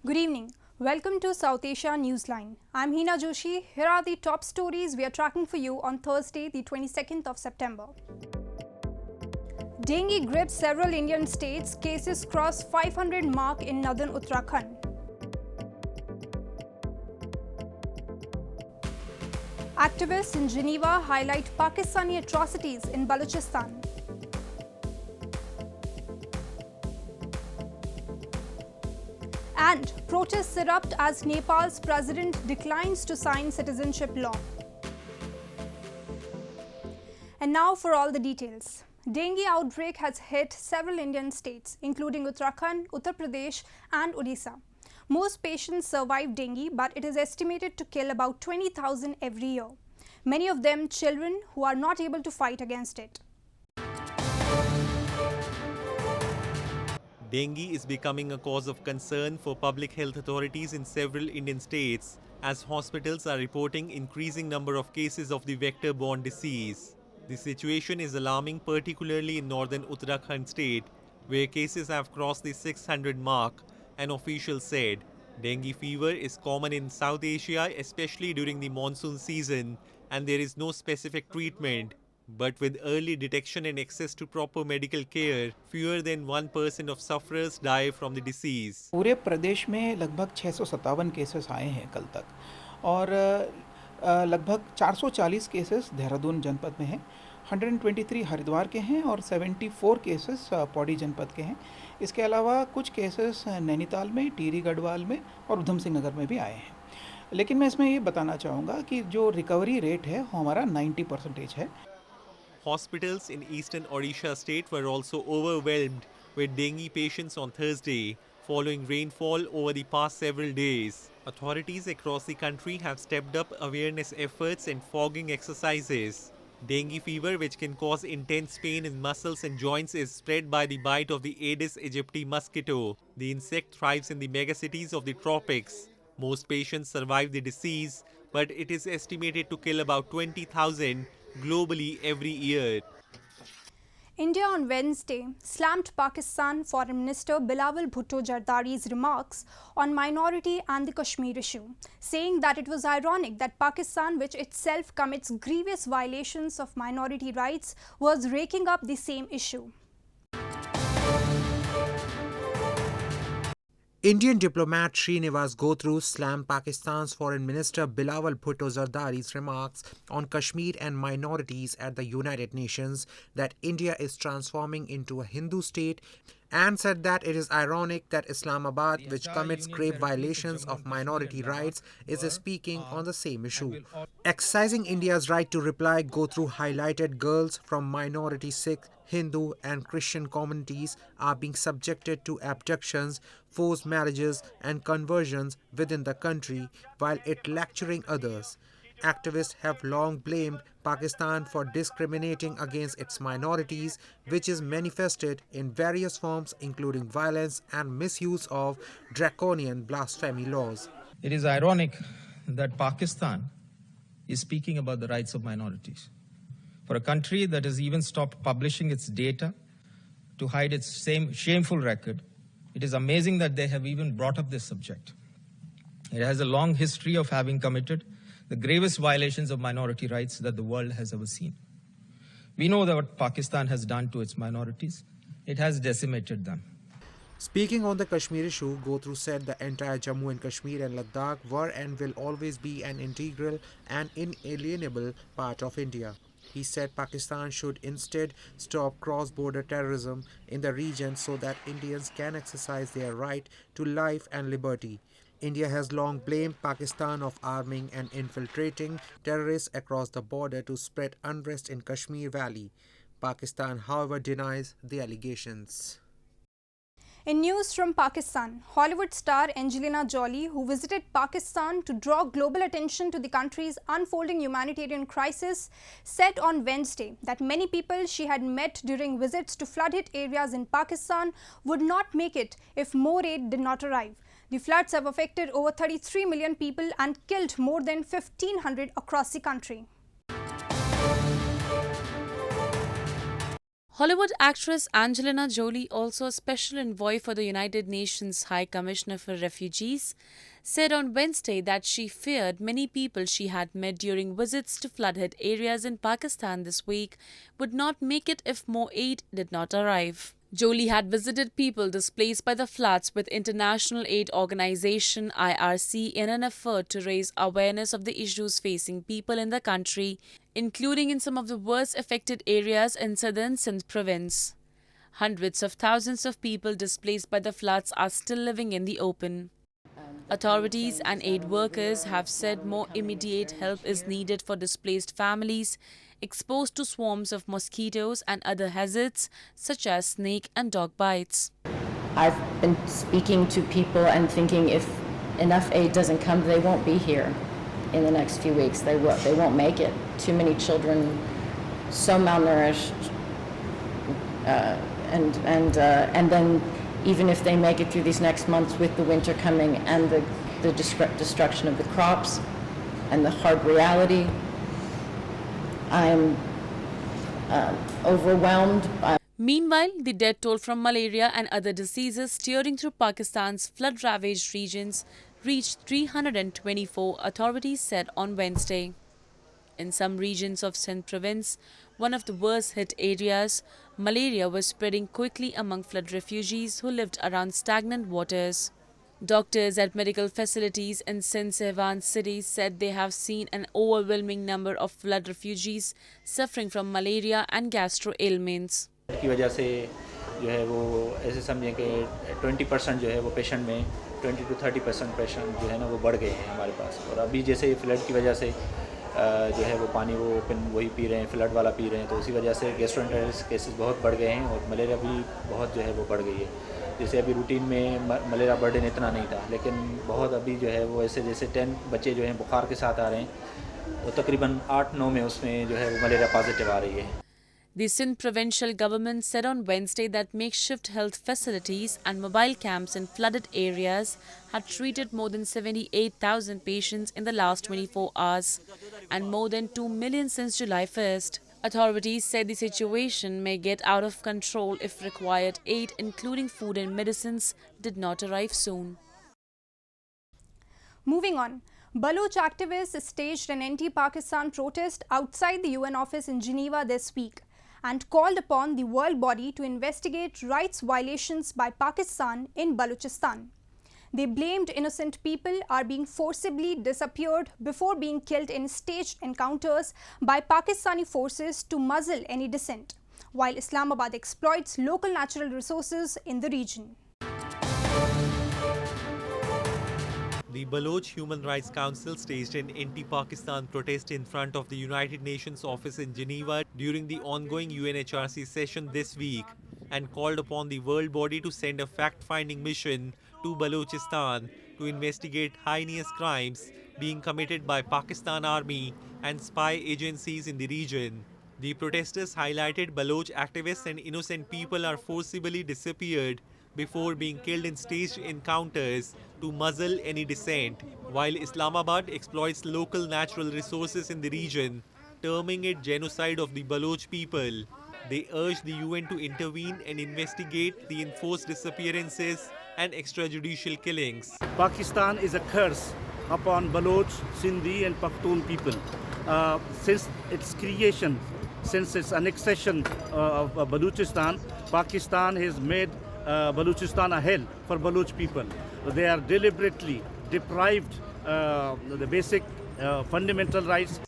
Good evening. Welcome to South Asia Newsline. I'm Hina Joshi. Here are the top stories we are tracking for you on Thursday, the 22nd of September. Dengue grips several Indian states. Cases cross 500 mark in northern Uttarakhand. Activists in Geneva highlight Pakistani atrocities in Balochistan. And protests erupt as Nepal's president declines to sign citizenship law. And now for all the details. Dengue outbreak has hit several Indian states, including Uttarakhand, Uttar Pradesh and Odisha. Most patients survive dengue, but it is estimated to kill about 20,000 every year. Many of them children who are not able to fight against it. Dengue is becoming a cause of concern for public health authorities in several Indian states, as hospitals are reporting increasing number of cases of the vector-borne disease. The situation is alarming, particularly in northern Uttarakhand state, where cases have crossed the 600 mark, an official said. Dengue fever is common in South Asia, especially during the monsoon season, and there is no specific treatment. But with early detection and access to proper medical care, fewer than 1% of sufferers die from the disease. पूरे प्रदेश में लगभग 657 cases आए हैं कल तक और लगभग 440 cases Dehradun जनपद में हैं, 123 हरिद्वार के हैं और 74 केसेस पौड़ी जनपद के हैं। इसके अलावा कुछ केसेस नैनीताल में, टिहरी गढ़वाल में और उधम सिंह नगर में भी आए हैं। लेकिन मैं इसमें ये बताना चाहूँगा कि जो रिकवरी रेट है वो हमारा 90% है। Hospitals in eastern Odisha state were also overwhelmed with dengue patients on Thursday, following rainfall over the past several days. Authorities across the country have stepped up awareness efforts and fogging exercises. Dengue fever, which can cause intense pain in muscles and joints, is spread by the bite of the Aedes aegypti mosquito. The insect thrives in the megacities of the tropics. Most patients survive the disease, but it is estimated to kill about 20,000 globally every year. India on Wednesday slammed Pakistan Foreign Minister Bilawal Bhutto Zardari's remarks on minority and the Kashmir issue, saying that it was ironic that Pakistan, which itself commits grievous violations of minority rights, was raking up the same issue. Indian diplomat Srinivas Gothru slammed Pakistan's Foreign Minister Bilawal Bhutto Zardari's remarks on Kashmir and minorities at the United Nations that India is transforming into a Hindu state, and said that it is ironic that Islamabad, which commits grave violations of minority rights, is speaking on the same issue. Exercising India's right to reply, Gothru highlighted girls from minority Sikh, Hindu and Christian communities are being subjected to abductions, forced marriages and conversions within the country, while it lecturing others. Activists have long blamed Pakistan for discriminating against its minorities, which is manifested in various forms including violence and misuse of draconian blasphemy laws. It is ironic that Pakistan is speaking about the rights of minorities. For a country that has even stopped publishing its data to hide its same shameful record, it is amazing that they have even brought up this subject. It has a long history of having committed the gravest violations of minority rights that the world has ever seen. We know that what Pakistan has done to its minorities. It has decimated them. Speaking on the Kashmir issue, Gothru said the entire Jammu and Kashmir and Ladakh were and will always be an integral and inalienable part of India. He said Pakistan should instead stop cross-border terrorism in the region so that Indians can exercise their right to life and liberty. India has long blamed Pakistan of arming and infiltrating terrorists across the border to spread unrest in Kashmir Valley. Pakistan, however, denies the allegations. In news from Pakistan, Hollywood star Angelina Jolie, who visited Pakistan to draw global attention to the country's unfolding humanitarian crisis, said on Wednesday that many people she had met during visits to flood-hit areas in Pakistan would not make it if more aid did not arrive. The floods have affected over 33 million people and killed more than 1,500 across the country. Hollywood actress Angelina Jolie, also a special envoy for the United Nations High Commissioner for Refugees, said on Wednesday that she feared many people she had met during visits to flood-hit areas in Pakistan this week would not make it if more aid did not arrive. Jolie had visited people displaced by the floods with international aid organization IRC in an effort to raise awareness of the issues facing people in the country, including in some of the worst affected areas in southern Sindh province. Hundreds of thousands of people displaced by the floods are still living in the open. Authorities and aid workers have said more immediate help is needed for displaced families exposed to swarms of mosquitoes and other hazards such as snake and dog bites. I've been speaking to people and thinking if enough aid doesn't come, they won't be here in the next few weeks. They won't make it. Too many children, so malnourished, and then even if they make it through these next months with the winter coming and the destruction of the crops and the hard reality, I'm overwhelmed. Meanwhile, the death toll from malaria and other diseases tearing through Pakistan's flood-ravaged regions reached 324, authorities said on Wednesday. In some regions of Sindh province, one of the worst hit areas, malaria was spreading quickly among flood refugees who lived around stagnant waters. Doctors at medical facilities in Sindh Sehwan city said they have seen an overwhelming number of flood refugees suffering from malaria and gastro ailments. की वजह से जो है वो ऐसे समझें कि 20% जो है वो पेशेंट में 20 to 30% पेशेंट जो है ना वो बढ़ गए हैं हमारे पास। और अभी जैसे फ्लड की वजह से जो है वो पानी वो ओपन वही पी रहे हैं, फ्लड वाला पी रहे हैं, तो उसी वजह से गैस्ट्रोएंटेराइटिस केसेस बहुत बढ़ गए हैं और मलेरिया भी बहुत जो है वो बढ़ गई है। जैसे अभी रूटीन में मलेरिया बर्डन इतना नहीं था, लेकिन बहुत अभी जो है वो ऐसे जैसे 10 बच्चे जो हैं बुखार के साथ आ रहे हैं, तो तकरीबन 8-9 में उसमें जो है वो मलेरिया पॉजिटिव आ रही है। The Sindh provincial government said on Wednesday that makeshift health facilities and mobile camps in flooded areas had treated more than 78,000 patients in the last 24 hours and more than 2 million since July 1st. Authorities said the situation may get out of control if required aid, including food and medicines, did not arrive soon. Moving on. Baloch activists staged an anti-Pakistan protest outside the UN office in Geneva this week and called upon the world body to investigate rights violations by Pakistan in Balochistan. They blamed innocent people are being forcibly disappeared before being killed in staged encounters by Pakistani forces to muzzle any dissent, while Islamabad exploits local natural resources in the region. The Baloch Human Rights Council staged an anti-Pakistan protest in front of the United Nations office in Geneva during the ongoing UNHRC session this week and called upon the world body to send a fact-finding mission to Balochistan to investigate heinous crimes being committed by Pakistan Army and spy agencies in the region. The protesters highlighted Baloch activists and innocent people are forcibly disappeared before being killed in staged encounters to muzzle any dissent, while Islamabad exploits local natural resources in the region, terming it genocide of the Baloch people. They urge the UN to intervene and investigate the enforced disappearances and extrajudicial killings. Pakistan is a curse upon Baloch, Sindhi and Pakhtun people. Since its creation, since its annexation of Balochistan, Pakistan has made Balochistan a hell for Baloch people. They are deliberately deprived the basic fundamental rights.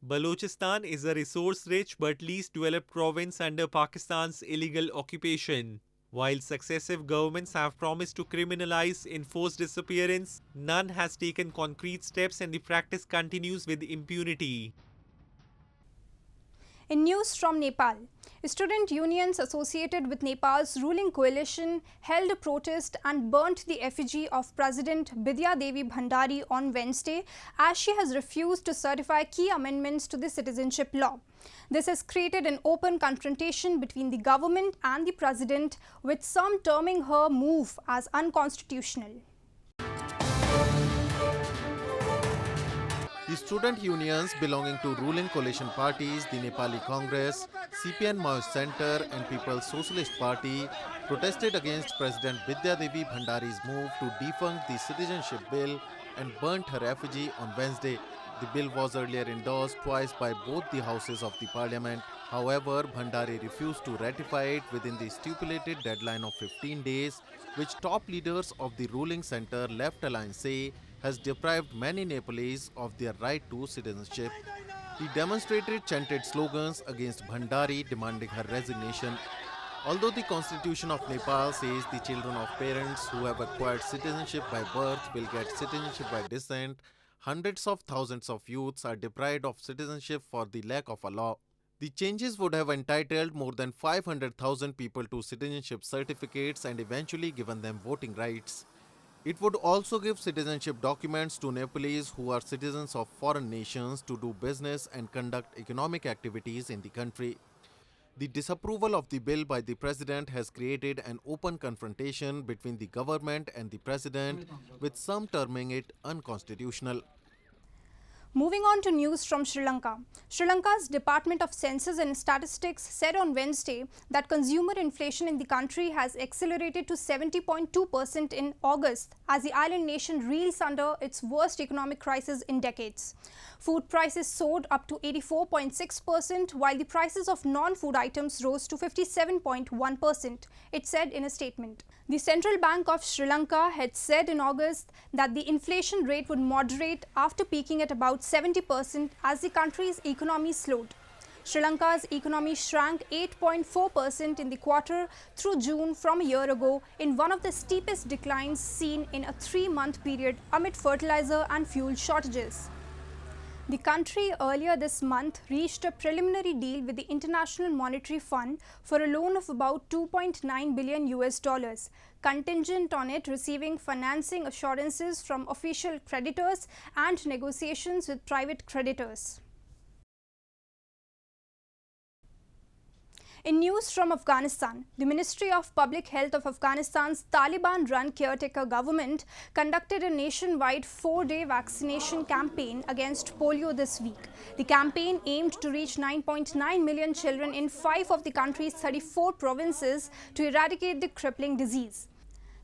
Balochistan is a resource-rich but least developed province under Pakistan's illegal occupation. While successive governments have promised to criminalize enforced disappearance, none has taken concrete steps and the practice continues with impunity. In news from Nepal, student unions associated with Nepal's ruling coalition held a protest and burnt the effigy of President Bidya Devi Bhandhari on Wednesday as she has refused to certify key amendments to the citizenship law. This has created an open confrontation between the government and the president, with some terming her move as unconstitutional. The The student unions belonging to ruling coalition parties, the Nepali Congress, CPN Maoist Center and People's Socialist Party protested against President Bidya Devi Bhandhari's move to defunct the Citizenship Bill and burnt her effigy on Wednesday. The bill was earlier endorsed twice by both the houses of the parliament. However, Bhandari refused to ratify it within the stipulated deadline of 15 days, which top leaders of the ruling center Left Alliance say has deprived many Nepalese of their right to citizenship. The demonstrators chanted slogans against Bhandari, demanding her resignation. Although the Constitution of Nepal says the children of parents who have acquired citizenship by birth will get citizenship by descent, hundreds of thousands of youths are deprived of citizenship for the lack of a law. The changes would have entitled more than 500,000 people to citizenship certificates and eventually given them voting rights. It would also give citizenship documents to Nepalese who are citizens of foreign nations to do business and conduct economic activities in the country. The disapproval of the bill by the president has created an open confrontation between the government and the president, with some terming it unconstitutional. Moving on to news from Sri Lanka. Sri Lanka's Department of Census and Statistics said on Wednesday that consumer inflation in the country has accelerated to 70.2% in August as the island nation reels under its worst economic crisis in decades. Food prices soared up to 84.6%, while the prices of non-food items rose to 57.1%, it said in a statement. The Central Bank of Sri Lanka had said in August that the inflation rate would moderate after peaking at about 70% as the country's economy slowed. Sri Lanka's economy shrank 8.4% in the quarter through June from a year ago, in one of the steepest declines seen in a 3-month period amid fertilizer and fuel shortages. The country earlier this month reached a preliminary deal with the International Monetary Fund for a loan of about $2.9 billion, contingent on it receiving financing assurances from official creditors and negotiations with private creditors. In news from Afghanistan, the Ministry of Public Health of Afghanistan's Taliban-run caretaker government conducted a nationwide 4-day vaccination campaign against polio this week. The campaign aimed to reach 9.9 million children in 5 of the country's 34 provinces to eradicate the crippling disease.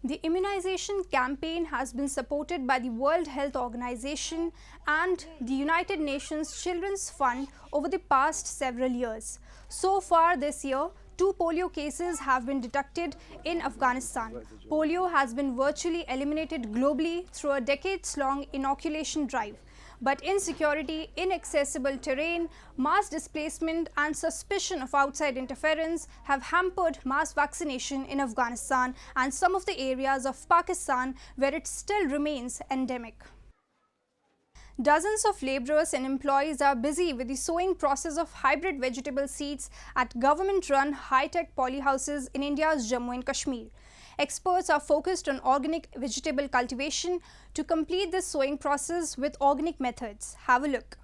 The immunization campaign has been supported by the World Health Organization and the United Nations Children's Fund over the past several years. So far this year, 2 polio cases have been detected in Afghanistan. Polio has been virtually eliminated globally through a decades-long inoculation drive. But insecurity, inaccessible terrain, mass displacement and suspicion of outside interference have hampered mass vaccination in Afghanistan and some of the areas of Pakistan where it still remains endemic. Dozens of labourers and employees are busy with the sowing process of hybrid vegetable seeds at government-run high-tech polyhouses in India's Jammu and Kashmir. Experts are focused on organic vegetable cultivation to complete this sowing process with organic methods. Have a look.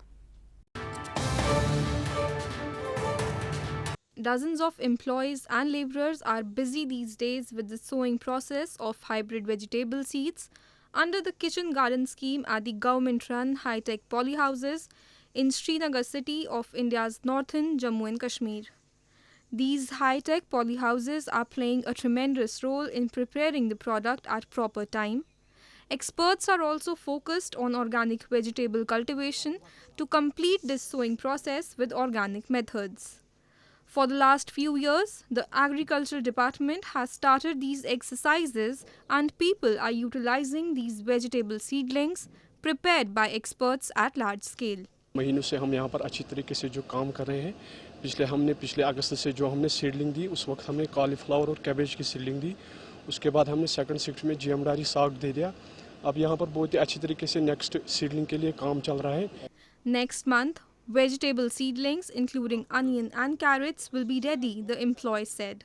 Dozens of employees and labourers are busy these days with the sowing process of hybrid vegetable seeds under the kitchen garden scheme at the government-run high-tech polyhouses in Srinagar city of India's northern Jammu and Kashmir. These high-tech polyhouses are playing a tremendous role in preparing the product at proper time. Experts are also focused on organic vegetable cultivation to complete this sowing process with organic methods. For the last few years, the Agricultural Department has started these exercises and people are utilizing these vegetable seedlings prepared by experts at large scale. महीनों से हम यहाँ पर अच्छी तरीके से जो काम कर रहे हैं पिछले अगस्त से जो हमने सीडलिंग दी उस वक्त हमने कॉलीफ्लावर और कैबेज की सीडलिंग दी उसके बाद हमने सेकंड शिफ्ट में जीएमडारी साग दे दिया अब यहाँ पर बहुत ही अच्छी तरीके से नेक्स्ट सीडलिंग के लिए काम चल रहा है. Next month, vegetable seedlings including onion and carrots will be ready, the employee said.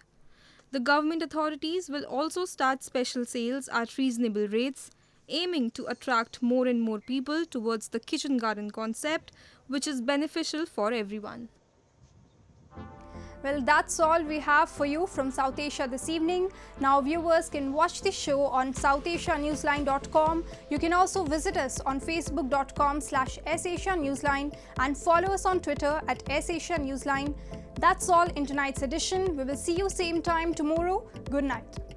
The government authorities will also start special sales at reasonable rates, aiming to attract more and more people towards the kitchen garden concept, which is beneficial for everyone. Well, that's all we have for you from South Asia this evening. Now viewers can watch the show on southasianewsline.com. You can also visit us on facebook.com/SAsiaNewsline and follow us on Twitter at SAsiaNewsline. That's all in tonight's edition. We will see you same time tomorrow. Good night.